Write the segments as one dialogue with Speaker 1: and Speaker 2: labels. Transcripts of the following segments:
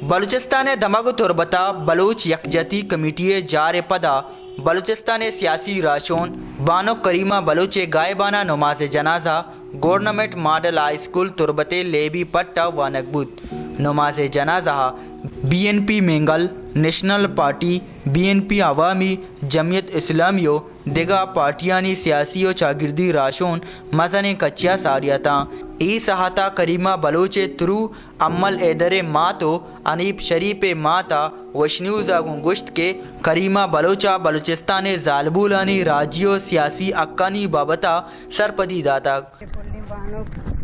Speaker 1: بلوچستان دماغ تربتا بلوچ یکجہتی کمیٹی جار پدا بلوچستان سیاسی راشون بانو کریمہ بلوچ غائبانہ نماز جنازہ government model high school Turbat لیبی پٹا و نقبود نماز جنازہ B N P Mengal national party B N P عوامی جمعیت اسلامیو دیگا پارٹیانی سیاسی و چاگردی راشون مزن کچیا ساریتا ای سہاتا کریمہ بلوچ ترو عمل ایدر ماتو انیب شریف ماتا وشنیوزا گنگشت کے کریمہ بلوچا بلوچستان زالبولانی راجیو سیاسی اکانی بابتا سرپدی داتا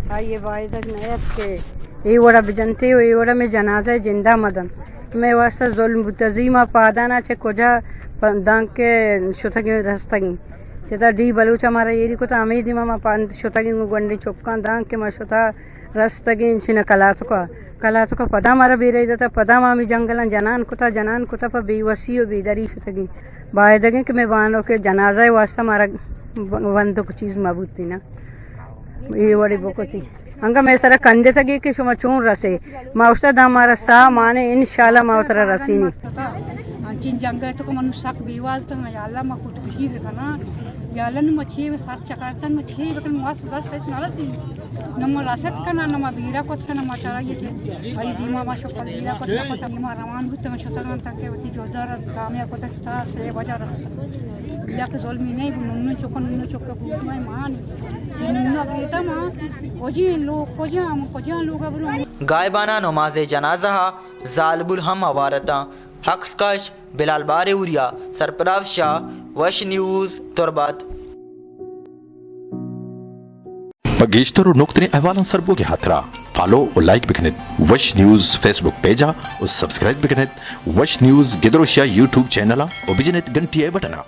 Speaker 2: آئیے باعث نیت کے ای وڑا بجنتے ہو ای وڑا میں جنازہ زندہ مدن میں واسطہ ظلم تزیمہ پادانا چھے کجا دان کے شتگی رستگی چھتا ڈی بلوچ ہمارا یری کو تا امیدی ماما پاند شتگی گونڈی چوکان دان کے ما شتا رستگی انچنا کلاتو کا پدا مارا بیرائی داتا پدا مامی جنگلان جنان کتا پا بی وسی و بیداری شتگی باعدگی کہ میں بانو کے جنازہ واسطہ مارا وندو کو چیز مبود تھی نا یہ وڑی بکو تھی انگا میں سارا کندے تگی کہ شما چون رسے ما اشتا دا مارا سا مانے انشاءاللہ ما اترا رسینی
Speaker 3: چین جنگل تو من سخت بیوال تو یا اللہ ما خود خوشی بکنا یا اللہ نما چھی سر چکارتن ما چھی بکن مواس بس فیس نرسی نما راسد کنا نما بیرا کت کنا ما چارا یہ چھ ای دیما ما شکل بیرا کت کتا ما روان بودتا ما شتران تک وتی جوزار کامیا کتا شتا سے وجہ رستا یا کہ ظلمی نہیں ننو چکا بود ما مانی ننو بیتا ما کجا لوگ ابرو
Speaker 1: غائبانہ نماز جنازہ زالب الہم عوارتاں حق کش بلال باروریا سرپراز شاہ وش نیوز تربات
Speaker 4: گیشتر اور نقطۂ احوالان سربو کے ہاتھرا فالو اور لائک بکنت وش نیوز فیس بک پیجا اور سبسکرائب بکنت وش نیوز گدروشیا یوٹیوب چینل اور بجنت گھنٹی بٹنا